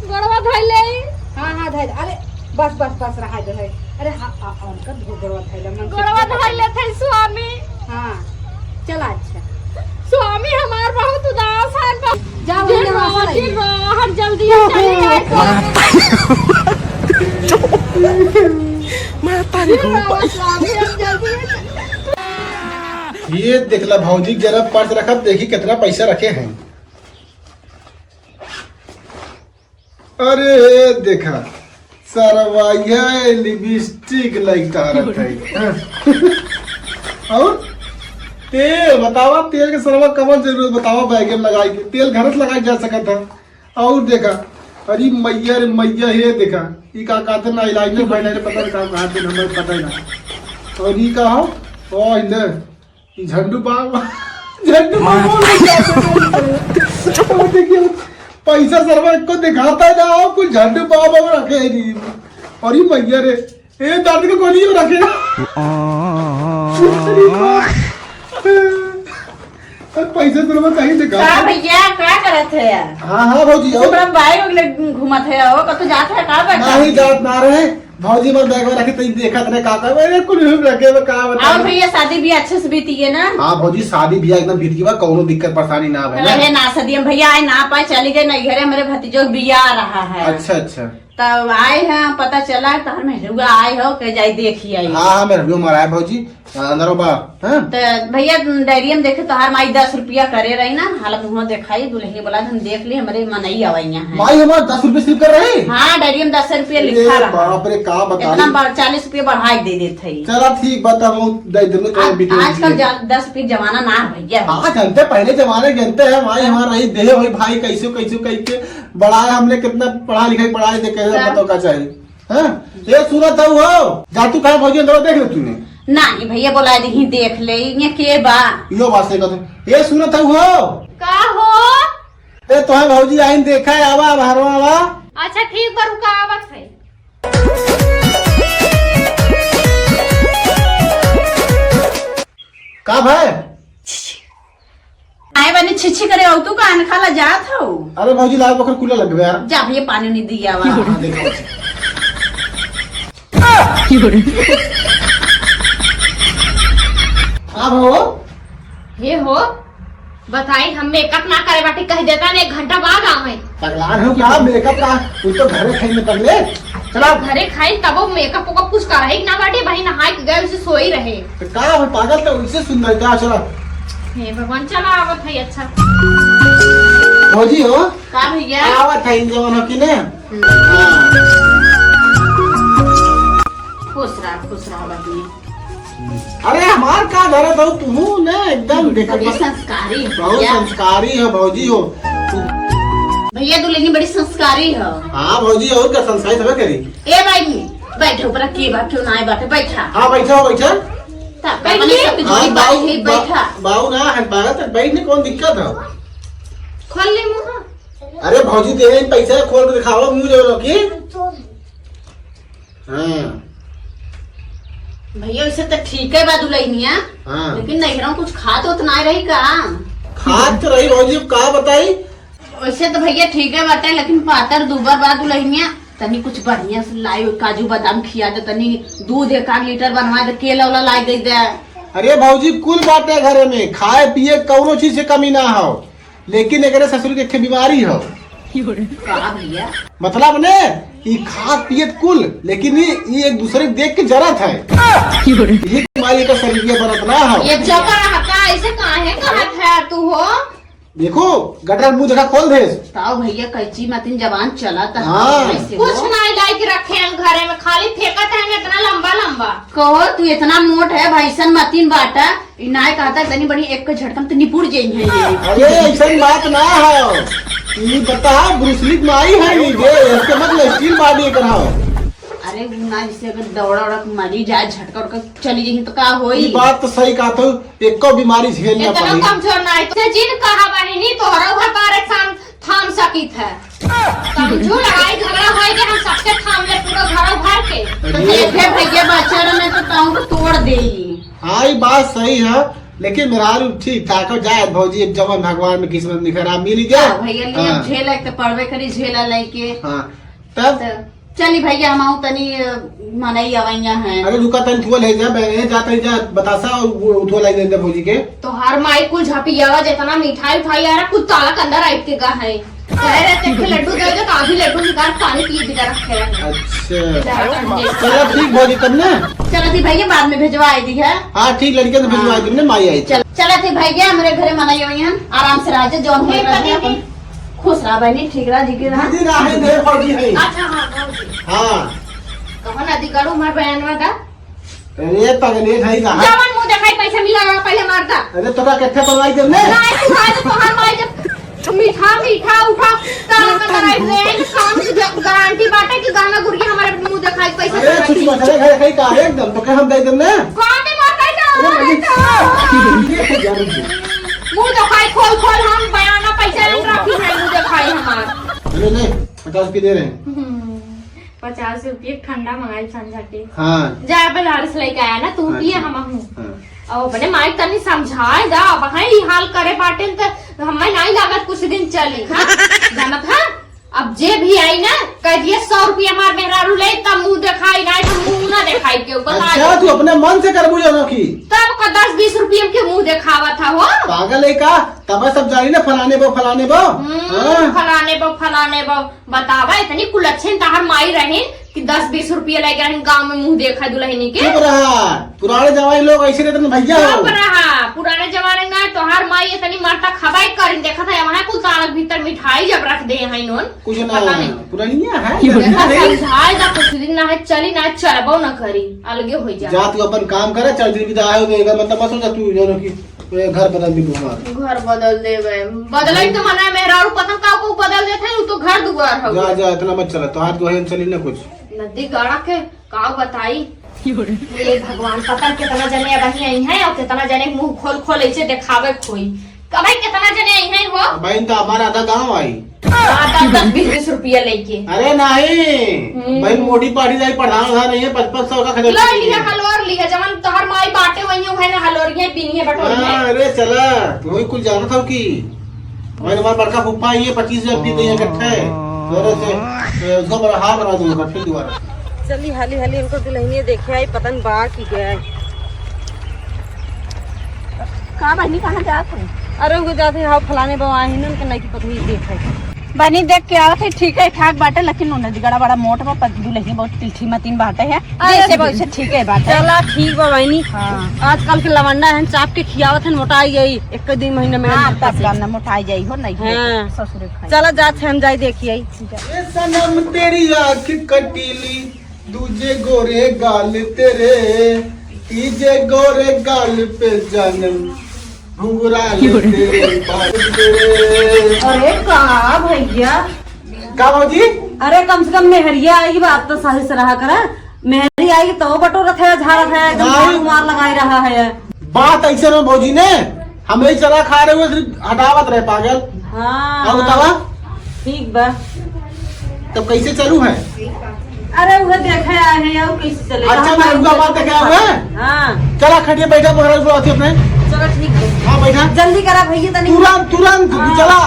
गड़वा धइले। हाँ हाँ धइले। अरे बस बस बस रहा दे। अरे हाँ उनका गड़वा धइले मन गड़वा धइले थे स्वामी। हाँ चला अच्छा स्वामी हमार बहुत उदास है। जाओ हर जल्दी चली आए मैं पानी स्वामी हम जल्दी। ये देखला भौजी जरा पर्स रखा देखी कितना पैसा रखे हैं। अरे देखा सरवाइया लिपस्टिक लगता रखा है। और तेल बतावा तेल के सरवा कमर जरूरत बतावा बैग में लगाई के तेल घर से लगाई जा सका था। और देखा अरे मैया रे मैया ये देखा ये का कहते ना इलाइनर फाइनर पता नहीं कहाँ थे हमें पता ही ना। और ये का हो ओ इधर झंडू बाम देखिए पैसा सरवा को दिखाता जाओ कुछ झंडू बाम रखे नहीं। और ये मैया रे ये दांत को गोली रखे पैसा सरवा कहीं दिखा भैया क्या करत है यार। हाँ हाँ भौजी बाइक घूमत है वो कतो जात है का बैठा नहीं जात ना रहे भौजी मन बैग में रखे तो देखा तने काका मेरे कुल रखे में का बता। और भैया शादी भी अच्छे से बीती है ना। हां भौजी शादी बियाह एकदम बीत गई कोनो दिक्कत परेशानी ना है रहे ना सदियम भैया आए ना पाए चली गए नहीं घरे मेरे भतीजो बियाह आ रहा है। अच्छा अच्छा तब आए हैं पता चला तार में हुआ आए हो के जाई देखी आई। हां हां मेरे भी मारा है भौजी अंदर बा हां तो भैया डायरी में देखे तोहार माई 10 रुपया करे रही ना हालत मुंह दिखाई दुल्हनी बोला हम देख ली हमारे मनई आवैया है। माई हमार 10 रुपए सिर्फ कर रहे। हां डायरी में 10 रुपया लिखा रहा। बाप रे का बता इतना 40 रुपया बढ़ाई दे देते है। चला ठीक बता हूं दे दे आजकल 10 रुपया जमाना ना भैया। हां जानते पहले जमाने जानते हैं माई हमारा रही दे भाई भाई कैसे कैसे कह के बढ़ाया हमने कितना पढ़ा लिखाई पढ़ाई दे कैसे पता का चाहिए। हां ये सुना था वो जा तू कहां भौजी अंदर देख ले तूने नहीं भैया बोला दी देख ले ये के बा यो बात से कहते ये सुना था वो का हो? ए तो है भौजी आइन देखा है आवा बाहरवा आवा। अच्छा ठीक बा रुका आवत है। का भाई आए बने छिछी करे औ तू कान खाला जात हो। अरे भौजी लाल बकर कूलर लग गया यार जा भैया पानी नहीं दिया वा। हाँ, देखो अब हो हे हो बताई हम मेकअप ना करे बाटी कह देता ने 1 घंटा बाद आवे। पगलान हो क्या मेकअप का तू तो घरे खाई में कर ले चला घरे खाई तब वो मेकअप को कुछ करे ना बाटी भाई नहाए के गए उसे सोई रहे। तो का हो पागल तो उससे सुंदर क्या चला हे भगवान चला आवत है। अच्छा भौजी हो का भैया आवत है इन जवान हो कि ने खुश रहा बाटी। अरे हमार का धरा था तू ने एकदम देखा बड़ी संस्कारी बहुत भैया। संस्कारी है भौजी हो भैया दुल्हनी बड़ी संस्कारी है। हाँ भौजी और क्या संस्कारी सब करी ए भाई बैठो ऊपर के बात क्यों ना आए बाटे बैठा। हाँ बैठा बैठा बैठा बाऊ ना है पागल तक बैठने कौन दिक्कत है। खोल ले मुंह। अरे भौजी दे पैसा खोल के दिखाओ मुंह जो की। हाँ भैया वैसे तो ठीक है बा दुल्हनिया हाँ लेकिन नहीं कुछ खा तो उतना रही का खाद तो रही भौजी का बताई। वैसे तो भैया ठीक है बाटे लेकिन पातर दूबर बा दुल्हनिया तनी कुछ बढ़िया से लाई काजू बादाम खिया दे तनी दूध 1 लीटर बनवा दे केला वाला लाई दे दे। अरे भौजी कुल बाटे घरे में खाए पिए कौनो चीज से कमी ना हो लेकिन एक ससुर के एक बीमारी हो। का भैया मतलब ने ये खाद पियत कुल लेकिन ये एक दूसरे को देख के जरत है। ये तुम्हारी का शरीर बनत ना हो। ये जबर हका ऐसे काहे कहत है तू हो। देखो गटर मुंह देखा खोल दे ताऊ भैया कैची मतिन जवान चला था। हाँ। कुछ नहीं लाइक रखे हम घरे में खाली फेंकत है इतना लंबा लंबा। कहो तू इतना मोट है भैसन मतिन बाटा इनाय कहता तनी बड़ी एक के झटकन तो निपुर जाई है। अरे ऐसा बात ना है ये बता ब्रूसली माई है ये इसके मतलब स्टील बॉडी करा। अरे ना जिसे अगर दौड़ा उड़ा मरी जाए झटका उड़का चली जाएगी तो का होई। ये बात तो सही कहा तो एको बीमारी झेल ना इतना पड़ी। कमजोर नहीं तो जिन कहा बहिनी तोहरा घर बारे थाम सकित है। कमजोर लड़ाई झगड़ा होए के हम सबके थाम ले पूरा घर भर के। तो देखे भैया बच्चा में तो ताऊ को तोड़ दे। हाँ ये बात सही है लेकिन मेरा ठीक ठाक हो जाए भौजी एक जवन भगवान में किस्मत निखरा मिल जाए। भैया लिए हाँ। झेला के पड़वे करी झेला लेके। हाँ तब चली भैया हम आऊ तनी मनई अवैया हैं। अरे रुका तन थुआ ले जा मैं जाता ही जा बतासा और उठवा लाई दे भौजी के। तो हर माई कुल झपियावा जितना मिठाई उठाई आ रहा कुछ ताला के अंदर आइट के का है कह रहे थे कि लड्डू दे दे तो आधी लड्डू निकाल पानी पिए बिना रखे हैं। अच्छा चलो ठीक भौजी तब ना। चलो थी भैया बाद में भेजवा दी है। हाँ ठीक लड़के तो भिजवा दी माई आई। चला थी भैया हमारे घरे मनाई हुई हैं आराम से राजे जौन हो रहा खुश रहा बहनी ठीक रहा जी के रहा। दीदी राहे दे भौजी है। अच्छा हाँ हाँ कहो नदी करू मार बहन में दा अरे पगले है कहां जवन मुंह दिखाई पैसा मिला पहले मारता। अरे तोरा कैसे बनवाई दे ने नहीं तू खाए तो हर माई जब मीठा मीठा उठा ताला का कराई दे काम की गारंटी बाटे कि गाना गुड़िया हमारे मुंह दिखाई पैसा अरे कुछ मसले है कहीं का एकदम तो के हम दे देम ने। कौन में मारता अरे है मुंह दिखाई खोल खोल हम बयाना पैसा नहीं रखी है मुंह दिखाई हमार। ले ले 50 रुपए दे रहे हैं। 50 रुपये ठंडा मंगाई संझा के। हाँ जा बनारस लेके आया ना तू पिए हम हाँ। और अपने माइक तनी समझाए दा वही हाल करे बाटे तो हमें नहीं लागत कुछ दिन चली। हाँ जानत है अब जे भी आई ना कह दिए 100 रुपया मार मेहरारू ले तब मुंह दिखाई ना तो मुंह ना दिखाई के ऊपर अच्छा तू अपने मन से कर बुझो की तब का 10-20 रुपये के मुंह दिखावा था वो पागल है का तब सब जानी ना फलाने बो हाँ। फलाने बो बतावा इतनी कुलच्छन ताहर माई रहे कि 10-20 रुपये लेके रहे गाँव में मुंह देखा दुल्हनी के। चुप रहा पुराने जमाने लोग ऐसे रहते ना भैया हो। चुप रहा पुराने जमाने में तो हर माई इतनी मारता खबाई कर देखा था वहाँ कुल तालक भीतर मिठाई जब रख दे हैं नोन कुछ ना पता नहीं पुरानिया है समझाए जा कुछ दिन ना है चली ना चलबो ना करी अलगे हो जा। जा तू अपन काम करे चल दिन विदा आयो देगा मतलब मत सोच तू जो की घर बदल दी हमारा घर बदल दे बदल तो मना मेहरारू पता को बदल देते हैं तो घर दुआर हो जा जा इतना मत चला तो हाथ तो चली ना कुछ नदी गड़ा के का बताई ये भगवान पता कितना जने बही आई है और कितना जने मुंह खोल खोल ऐसे दिखावे खोई कभी कितना जने आई है वो बहन तो हमारा आधा गाँव आई 10-20 रुपया लेके। अरे नहीं भाई मोटी पार्टी जाई पढ़ाना था नहीं है 5500 का खरीद लो लिया हलोर लिया जवन तोहर माई बाटे वही है ना हलोरिये पिनिए बटोरिये। अरे चला तू ही कुछ जाना था कि मैंने हमारा बड़का फुप्पा ये 25,000 दी गई इकट्ठे जोरे से उसको बड़ा हाथ बना दूंगा इकट्ठे दोबारा। चली हाली हाली उनको दुल्हनिया देखे आई पता नहीं बा की गया कहाँ बहनी कहाँ जात है? अरे उनको जाते हाँ फलाने बवा है ना उनके नहीं की पत्नी देखे बनी देख के आवत है ठीक है ठाक बाटे लेकिन उन्हें दिगड़ा बड़ा मोट बा दुल्हनी बहुत तिलठी मतीन बाटे है जैसे वैसे ठीक है बाटे। चला ठीक बा बहनी। हाँ आजकल के लवंडा है चाप के खियावत है मोटाई गई एक दिन महीने में। हाँ तब गाना मोटाई जाई हो नहीं हाँ। ससुरे खाई। चला जाते हम जाए देखिए ये सनम तेरी आँख कटीली दूजे गोरे गाल तेरे तीजे गोरे गाल पे जन्म घुंघरा तेरे बाल तेरे। अरे कहा भैया का बाबूजी अरे कम से कम मेहरिया आएगी बात तो सही से रहा करा मेहरी आएगी तो बटोरा था झाड़ा था एकदम मार लगाई रहा है। बात ऐसे ना भौजी ने हम ही चला खा रहे हुए सिर्फ हटावत रहे पागल। हाँ बतावा ठीक बा तब कैसे चलू है। अरे उन्हें देखा आए हैं और कैसे चले। अच्छा मैं उनका बात क्या हुआ है। हाँ चला खटिए बैठा पकड़ा अपने चलो ठीक है हाँ बैठा जल्दी करा भैया तनी तुरंत तुरंत हाँ। चला